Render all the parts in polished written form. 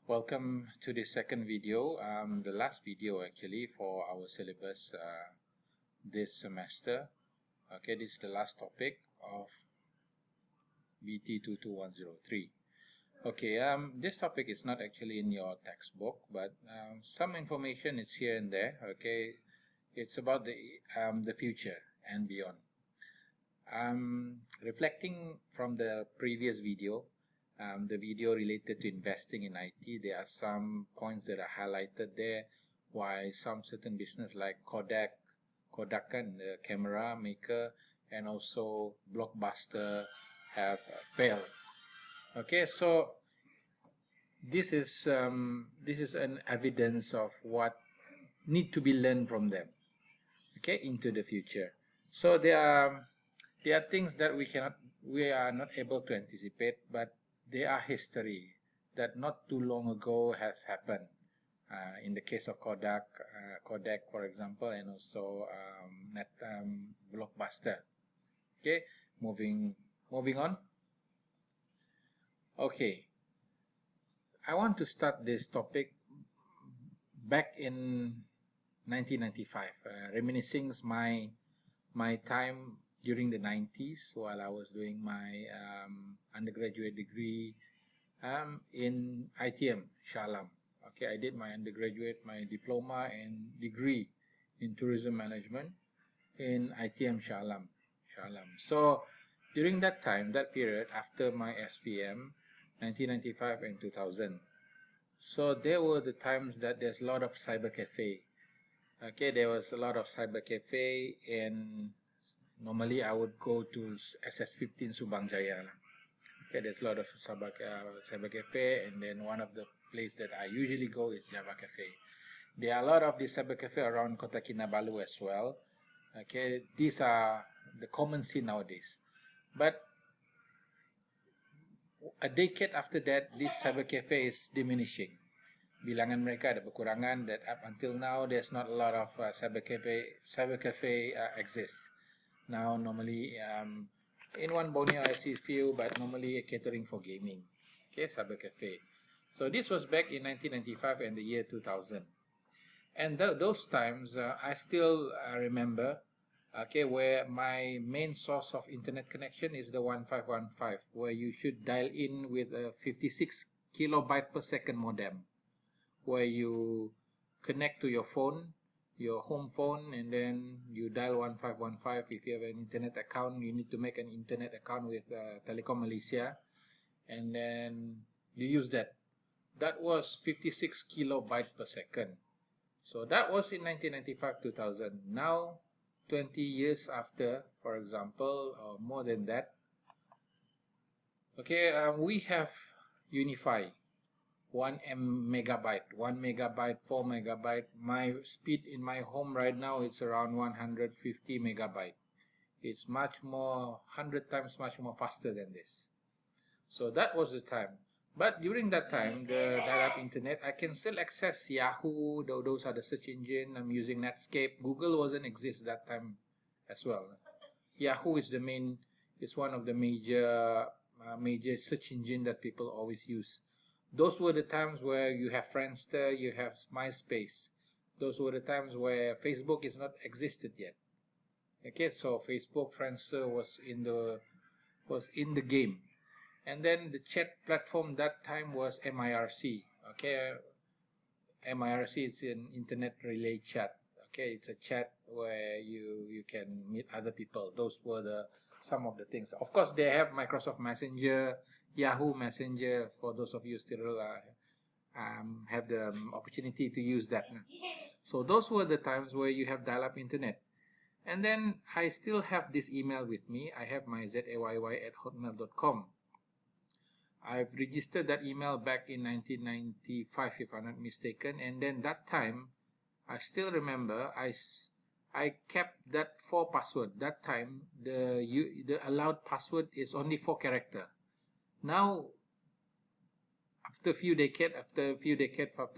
Welcome to the second video, the last video actually for our syllabus this semester. Okay, this is the last topic of BT 22103. Okay, this topic is not actually in your textbook, but some information is here and there. Okay, it's about the future and beyond. Reflecting from the previous video, the video related to investing in IT, there are some points that are highlighted there, why some certain business like Kodakan, the camera maker, and also Blockbuster have failed. Okay, so this is an evidence of what need to be learned from them. Okay, into the future. So there are things that we are not able to anticipate, but they are history that not too long ago has happened. In the case of Kodak, for example, and also Blockbuster. Okay, moving on. Okay, I want to start this topic back in 1995, reminiscing my time during the 90s while I was doing my undergraduate degree in ITM Shah Alam. Okay, I did my undergraduate, my diploma and degree in tourism management in ITM Shah Alam. So during that time, that period after my SPM, 1995 and 2000. So there were the times that there's a lot of cyber cafe. Okay, there was a lot of cyber cafe, and normally I would go to SS15 Subang Jaya. Okay, there's a lot of cyber cafe, and then one of the place that I usually go is Java Cafe. There are a lot of the cyber cafe around Kota Kinabalu as well. Okay, these are the common scene nowadays. But a decade after that, this cyber cafe is diminishing. Bilangan mereka ada berkurangan, that up until now there's not a lot of cyber cafe exists. Now normally in one Borneo I see few, but normally catering for gaming. Okay, cyber cafe. So this was back in 1995 and the year 2000. And those times I still remember, okay, where my main source of internet connection is the 1515, where you should dial in with a 56 kilobyte per second modem, where you connect to your phone, your home phone, and then you dial 1515. If you have an internet account, you need to make an internet account with Telekom Malaysia, and then you use that. That was 56 kilobyte per second. So that was in 1995-2000. Now, 20 years after, for example, or more than that, okay, we have Unify. 1 megabyte, 1 megabyte, 4 megabyte. My speed in my home right now is around 150 megabyte. It's much more, 100 times much more faster than this. So that was the time. But during that time, the dial-up internet, I can still access Yahoo. Those are the search engine. I'm using Netscape. Google wasn't exist that time as well. Yahoo is one of the major search engine that people always use. Those were the times where you have Friendster, you have MySpace. Those were the times where Facebook is not existed yet. Okay, so Facebook, Friendster was in the game. And then the chat platform that time was MIRC. Okay, MIRC is an internet relay chat. Okay, it's a chat where you can meet other people. Those were some of the things. Of course, they have Microsoft Messenger, Yahoo Messenger. For those of you still have the opportunity to use that. So those were the times where you have dial-up internet. And then I still have this email with me. I have my zayy@hotmail.com. I've registered that email back in 1995, if I'm not mistaken. And then that time, I still remember I kept that 4 password. That time, the allowed password is only 4 character. Now, after a few decades, after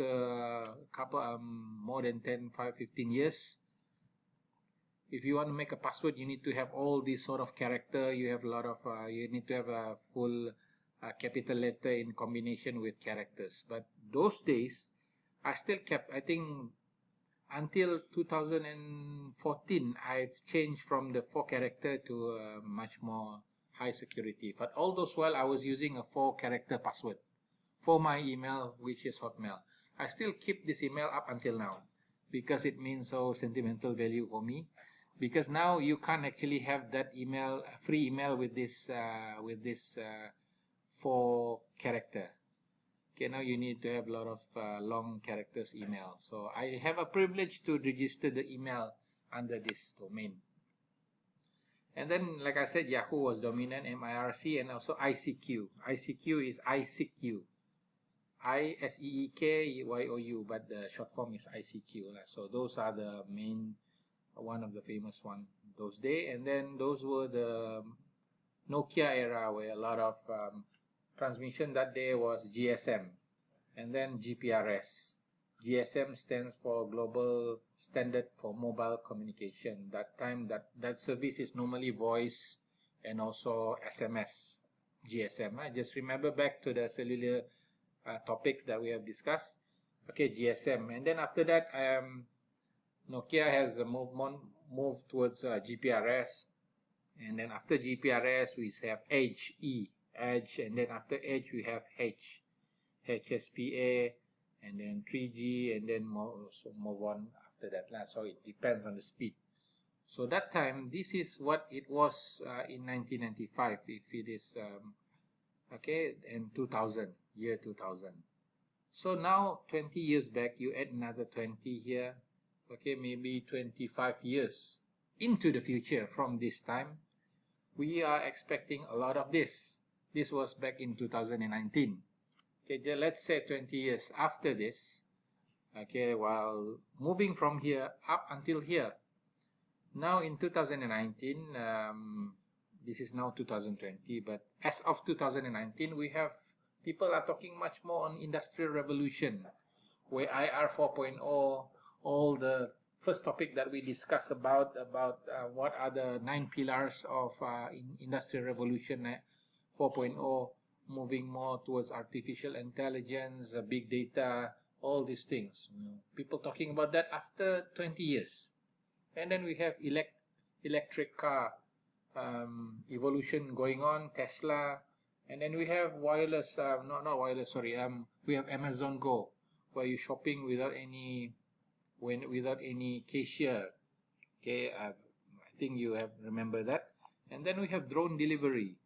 a couple, more than 10, 5, 15 years, if you want to make a password, you need to have all these sort of character. You have a lot of, you need to have a full capital letter in combination with characters. But those days, I still kept, I think, until 2014, I've changed from the 4-character to a much more high security. But all those while, I was using a 4-character password for my email, which is Hotmail. I still keep this email up until now because it means so sentimental value for me. Because now you can't actually have that email, free email with this 4-character. Okay, now you need to have a lot of long characters email. So I have a privilege to register the email under this domain. And then, like I said, Yahoo was dominant, MIRC, and also ICQ. ICQ is ISEEKU. ISEEKYOU, but the short form is ICQ. So those are the main, one of the famous one those days. And then those were the Nokia era, where a lot of transmission that day was GSM, and then GPRS. GSM stands for Global Standard for Mobile Communication. That time, that service is normally voice and also SMS. GSM. I just remember back to the cellular topics that we have discussed. Okay, GSM, and then after that, Nokia has moved towards GPRS, and then after GPRS we have Edge, Edge, and then after Edge we have HSPA, and then 3G, and then move on after that. So it depends on the speed. So that time, this is what it was in 1995, if it is okay, in 2000, year 2000. So now 20 years back, you add another 20 here, okay, maybe 25 years into the future from this time, we are expecting a lot of this. This was back in 2019. Okay, let's say 20 years after this, okay, while moving from here up until here. Now in 2019, this is now 2020, but as of 2019, we have, people are talking much more on industrial revolution, where IR 4.0, all the first topic that we discussed about what are the 9 pillars of industrial revolution 4.0, moving more towards artificial intelligence, big data, all these things. People talking about that after 20 years. And then we have electric car evolution going on, Tesla, and then we have wireless, not wireless, sorry, we have Amazon Go, where you're shopping without any cashier. Okay, I think you have remember that. And then we have drone delivery.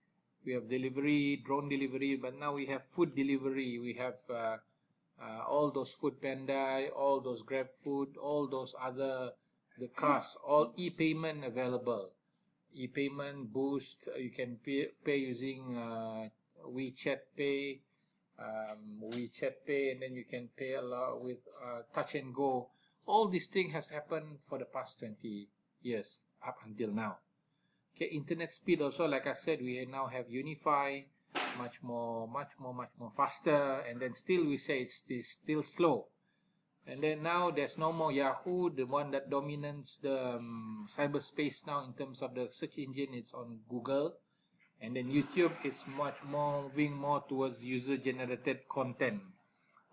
We have drone delivery, but now we have food delivery. We have all those Food Panda, all those Grab Food, all those other, the cars, all e-payment available. E-payment Boost, you can pay using WeChat Pay, and then you can pay a lot with Touch and Go. All these things has happened for the past 20 years up until now. Okay, internet speed also, like I said, we now have Unify, much more faster, and then still we say it's still slow. And then now there's no more Yahoo, the one that dominates the cyberspace now in terms of the search engine. It's on Google, and then YouTube is much more moving more towards user-generated content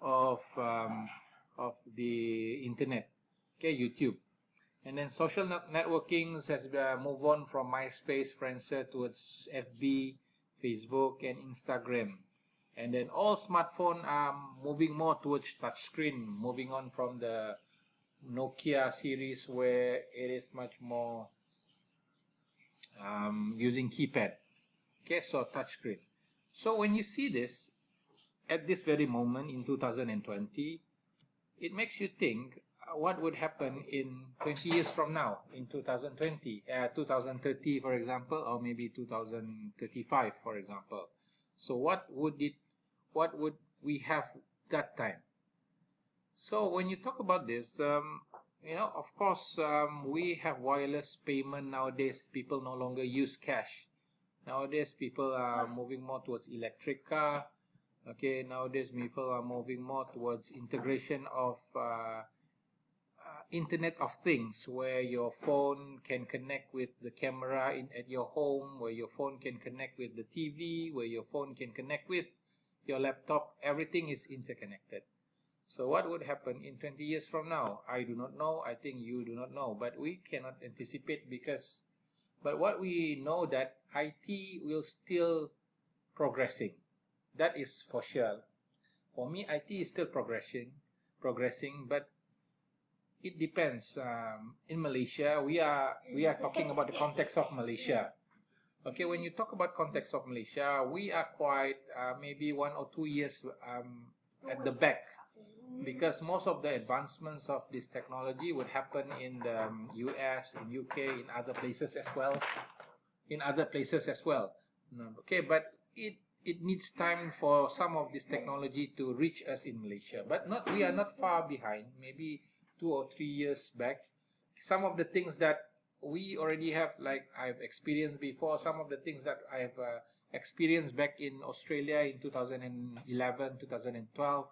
of the internet. Okay, YouTube. And then social networking has moved on from MySpace, Friendster towards FB, Facebook, and Instagram. And then all smartphones are moving more towards touchscreen, moving on from the Nokia series, where it is much more using keypad. Okay, so touchscreen. So when you see this at this very moment in 2020, it makes you think what would happen in 20 years from now, in 2020, 2030, for example, or maybe 2035, for example. So what would we have that time? So when you talk about this, of course, we have wireless payment nowadays. People no longer use cash. Nowadays, people are moving more towards electric car. Okay, nowadays people are moving more towards integration of Internet of Things, where your phone can connect with the camera at your home, where your phone can connect with the TV, where your phone can connect with your laptop. Everything is interconnected. So what would happen in 20 years from now? I do not know. I think you do not know, but we cannot anticipate but what we know that IT will still progressing. That is for sure. For me, IT is still progressing, but it depends. In Malaysia, we are talking about the context of Malaysia. Okay, when you talk about context of Malaysia, we are quite maybe 1 or 2 years at the back, because most of the advancements of this technology would happen in the US, in UK, in other places as well. Okay, but it needs time for some of this technology to reach us in Malaysia. But not we are not far behind. Maybe 2 or 3 years back, some of the things that we already have, like I've experienced before, some of the things that I've experienced back in Australia in 2011, 2012.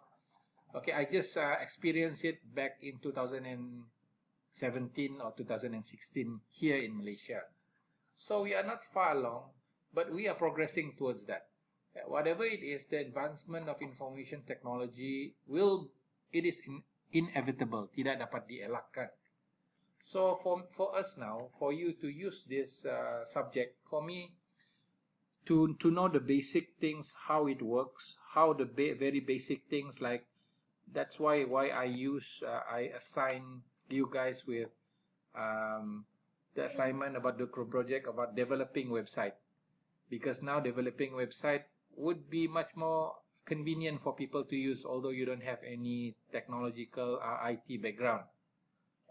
Okay, I just experienced it back in 2017 or 2016 here in Malaysia. So we are not far along, but we are progressing towards that. Whatever it is, the advancement of information technology it is inevitable, tidak dapat dielakkan. So for us now, for you to use this subject, for me to know the basic things, how it works, how the very basic things, like that's why I assign you guys with the assignment about the project about developing website, because now developing website would be much more convenient for people to use, although you don't have any technological IT background.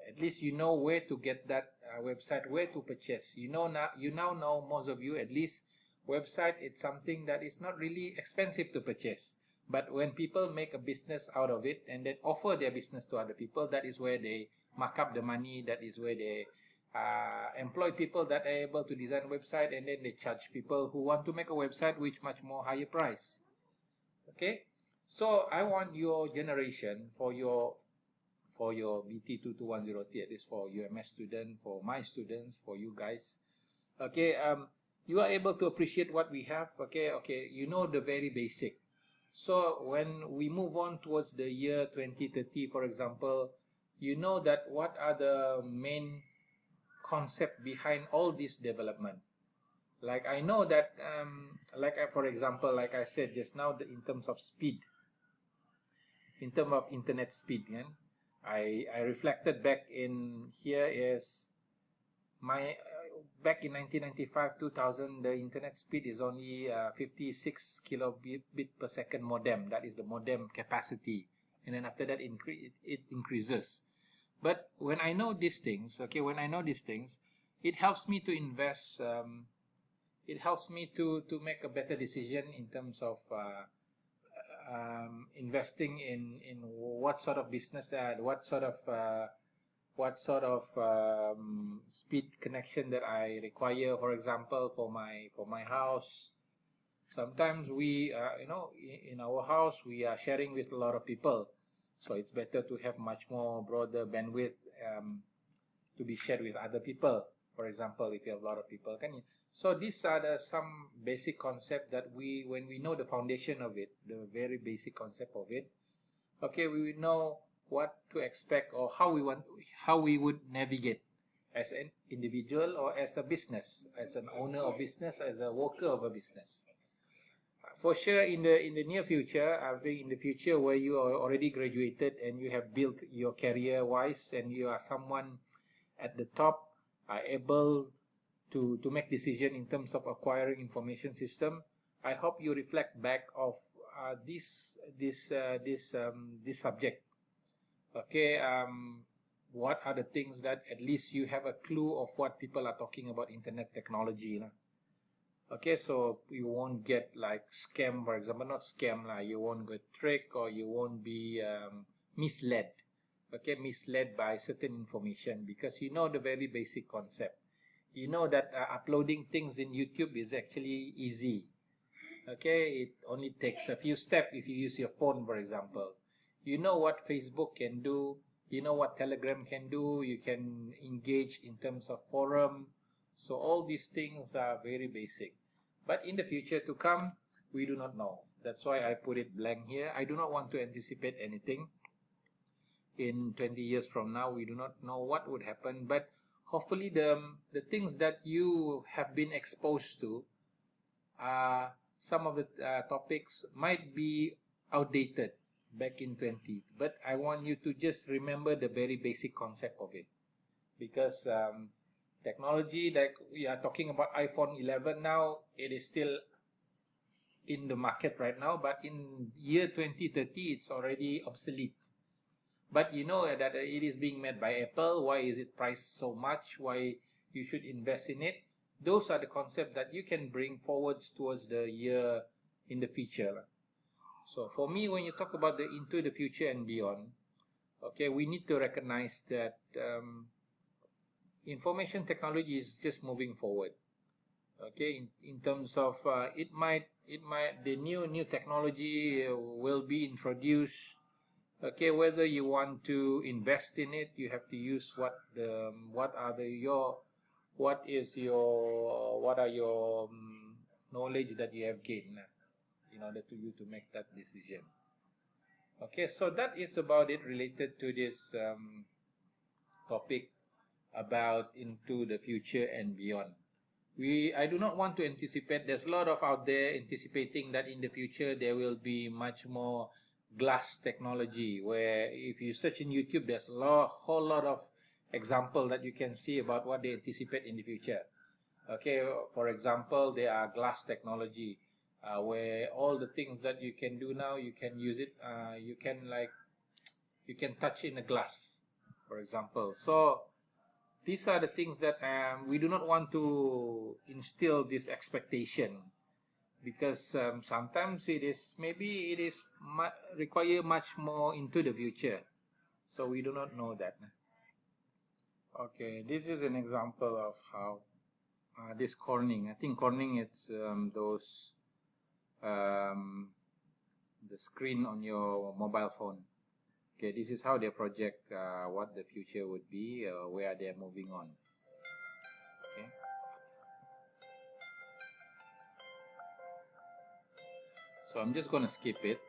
At least you know where to get that website, where to purchase. You now know, most of you at least, website it's something that is not really expensive to purchase. But when people make a business out of it and then offer their business to other people, that is where they mark up the money. That is where they employ people that are able to design a website, and then they charge people who want to make a website with much more higher price. Okay, so I want your generation, for your BT2210T, at least for UMS student, for my students, for you guys. Okay, you are able to appreciate what we have. Okay, you know the very basic. So when we move on towards the year 2030, for example, you know that what are the main concept behind all this development. Like I know that, for example, like I said just now, in terms of speed, in terms of internet speed, yeah? I reflected back in here is my back in 1995, 2000, the internet speed is only 56 kilobit per second modem. That is the modem capacity, and then after that it increases. But when I know these things, it helps me to invest. It helps me to make a better decision in terms of investing in what sort of business, what sort of speed connection that I require. For example, for my house, sometimes we in our house we are sharing with a lot of people, so it's better to have much more broader bandwidth to be shared with other people. For example, if you have a lot of people, so these are some basic concept that when we know the foundation of it, the very basic concept of it, okay, we will know what to expect, or how we would navigate as an individual or as a business, as an owner of business, as a worker of a business. For sure, in the near future, I think in the future where you are already graduated and you have built your career wise, and you are someone at the top, are able to make decision in terms of acquiring information system, I hope you reflect back of this subject. Okay, what are the things that at least you have a clue of what people are talking about internet technology, okay, so you won't get like scam, for example, not scam lah, you won't get tricked, or you won't be misled. Okay, misled by certain information, because you know the very basic concept. You know that uploading things in YouTube is actually easy. Okay, it only takes a few steps if you use your phone, for example. You know what Facebook can do. You know what Telegram can do. You can engage in terms of forum. So all these things are very basic. But in the future to come, we do not know. That's why I put it blank here. I do not want to anticipate anything. In 20 years from now, we do not know what would happen. But hopefully the things that you have been exposed to, some of the topics might be outdated back in 20, but I want you to just remember the very basic concept of it, because technology, like we are talking about iPhone 11 now, it is still in the market right now, but in year 2030 it's already obsolete. But you know that it is being made by Apple. Why is it priced so much? Why you should invest in it? Those are the concepts that you can bring forwards towards the year in the future. So for me, when you talk about the into the future and beyond, okay, we need to recognize that information technology is just moving forward. Okay, in terms of it might the new technology will be introduced. Okay, whether you want to invest in it, you have to use what are your what are your knowledge that you have gained in order to you to make that decision. Okay, so that is about it related to this topic about into the future and beyond. I do not want to anticipate. There's a lot of out there anticipating that in the future there will be much more glass technology, where if you search in YouTube, there's whole lot of example that you can see about what they anticipate in the future. Okay, for example, there are glass technology where all the things that you can do now, you can use it. You can touch in a glass, for example. So these are the things that we do not want to instill this expectation, because sometimes it is require much more into the future, so we do not know that. Okay, this is an example of how this Corning. I think Corning, it's those the screen on your mobile phone. Okay, this is how they project what the future would be, where they're moving on. Okay. So I'm just going to skip it.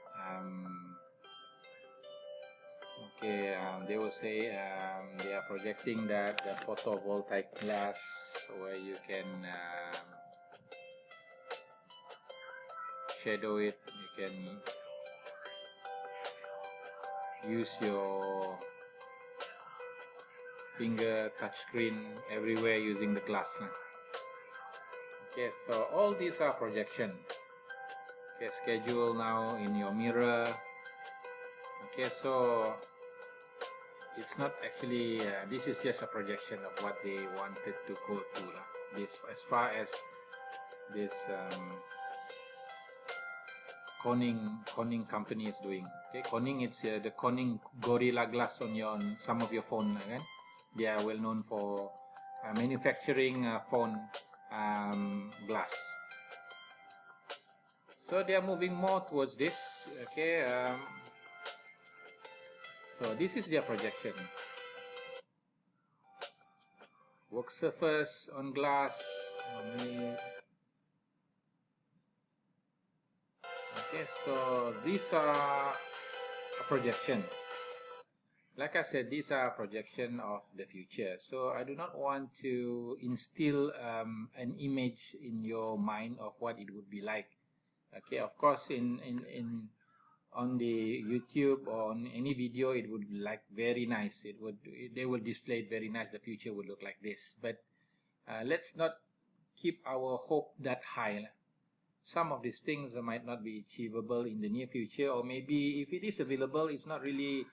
Okay, they will say they are projecting that the photovoltaic glass, where you can shadow it, you can use your finger touchscreen everywhere using the glass. Okay, so all these are projection. Okay, schedule now in your mirror. Okay, so it's not actually this is just a projection of what they wanted to go to. This, as far as this Corning company is doing. Okay, Corning, it's the Corning Gorilla Glass on some of your phone. Right? They are well known for manufacturing phone glass. So they are moving more towards this. Okay, so this is their projection. Work surface on glass. Okay, so these are a projection. Like I said, these are a projection of the future. So I do not want to instill an image in your mind of what it would be like. Okay, of course, on the YouTube or on any video, it would be like very nice. They will display it very nice. The future would look like this. But let's not keep our hope that high. Some of these things might not be achievable in the near future, or maybe if it is available, it's not really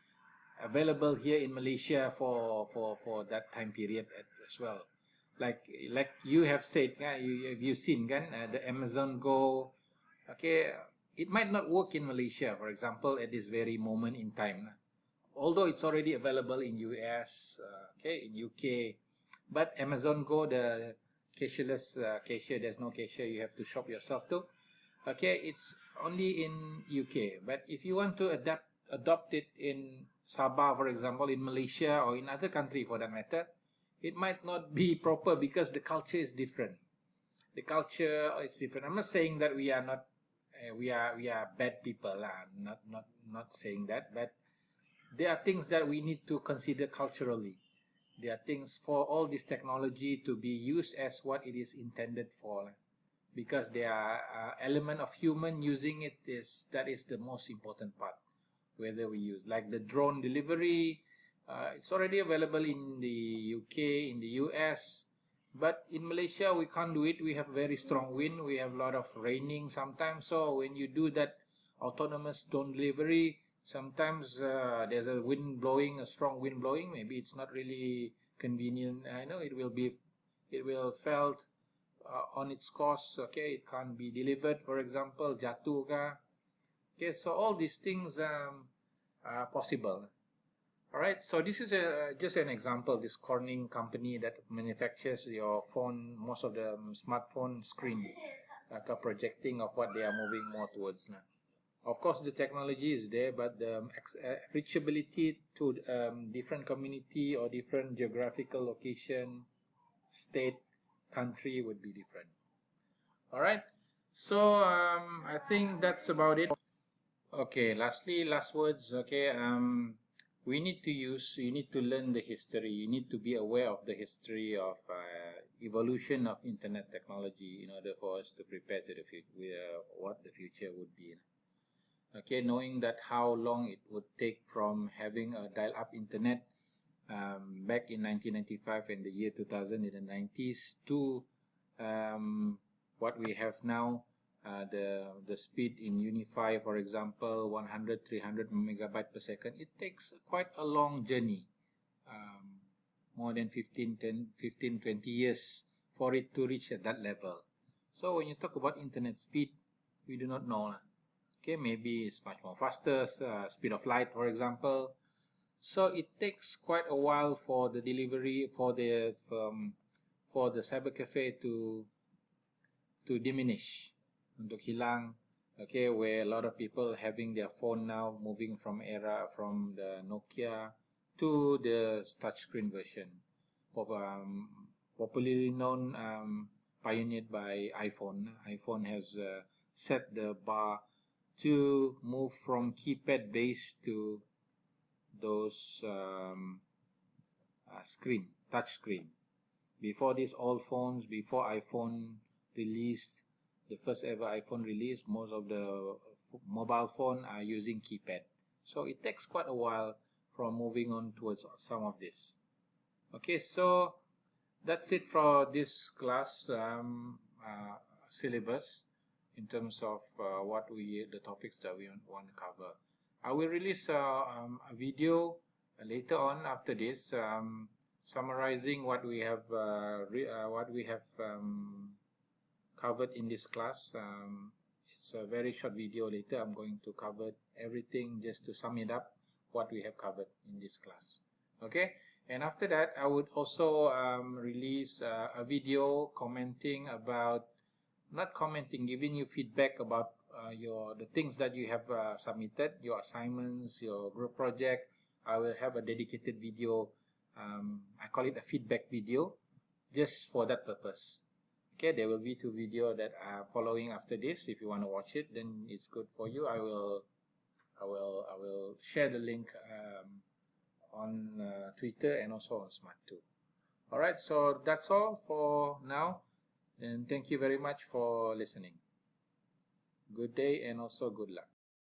available here in Malaysia for that time period as well. Like you have said, you've seen the Amazon Go. Okay, it might not work in Malaysia, for example, at this very moment in time. Although it's already available in US, okay, in UK, but Amazon Go, the cashless cashier, there's no cashier, you have to shop yourself too. Okay, it's only in UK. But if you want to adapt adopt it in Sabah, for example, in Malaysia, or in other country for that matter, it might not be proper because the culture is different. The culture is different. I'm not saying that we are not we are bad people. Not saying that, but there are things that we need to consider culturally. There are things for all this technology to be used as what it is intended for, because there are element of human using it. That is the most important part. Whether we use like the drone delivery, it's already available in the UK, in the US, but in Malaysia we can't do it. We have very strong wind, we have a lot of raining sometimes, so when you do that autonomous drone delivery, sometimes there's a wind blowing, a strong wind blowing, maybe it's not really convenient. I know it will felt on its course. Okay, it can't be delivered, for example, jatuh ka. Okay, so all these things are possible. All right, so this is just an example. This Corning company that manufactures your phone, most of the smartphone screen, like a projecting of what they are moving more towards now. Of course, the technology is there, but the reachability to different community or different geographical location, state, country would be different. All right, so I think that's about it. Okay, last words. Okay, you need to learn the history. You need to be aware of the history of evolution of internet technology in order for us to prepare to the future, what the future would be. Okay, knowing that how long it would take from having a dial-up internet back in 1995 and the year 2000 in the 90s to what we have now. The speed in UniFi, for example, 100, 300 megabyte per second, it takes quite a long journey, more than 15, 20 years for it to reach at that level. So when you talk about internet speed, we do not know. Okay, maybe it's much more faster, speed of light, for example. So it takes quite a while for the delivery, for the cyber cafe to diminish, untuk hilang. Okay, where a lot of people having their phone now moving from the Nokia to the touchscreen version, popularly known, pioneered by iPhone. iPhone has set the bar to move from keypad based to those touch screen. Before this, all phones, before iPhone released, the first ever iPhone release, most of the mobile phone are using keypad. So it takes quite a while from moving on towards some of this. Okay, so that's it for this class syllabus in terms of the topics that we want to cover. I will release a video later on after this, summarizing what we have covered in this class. It's a very short video. Later I'm going to cover everything just to sum it up what we have covered in this class. Okay, and after that I would also release a video commenting about, not commenting, giving you feedback about the things that you have submitted, your assignments, your group project. I will have a dedicated video. I call it a feedback video, just for that purpose. Okay, there will be 2 videos that are following after this. If you want to watch it, then it's good for you. I will share the link on Twitter and also on Smart2. All right, so that's all for now, and thank you very much for listening. Good day and also good luck.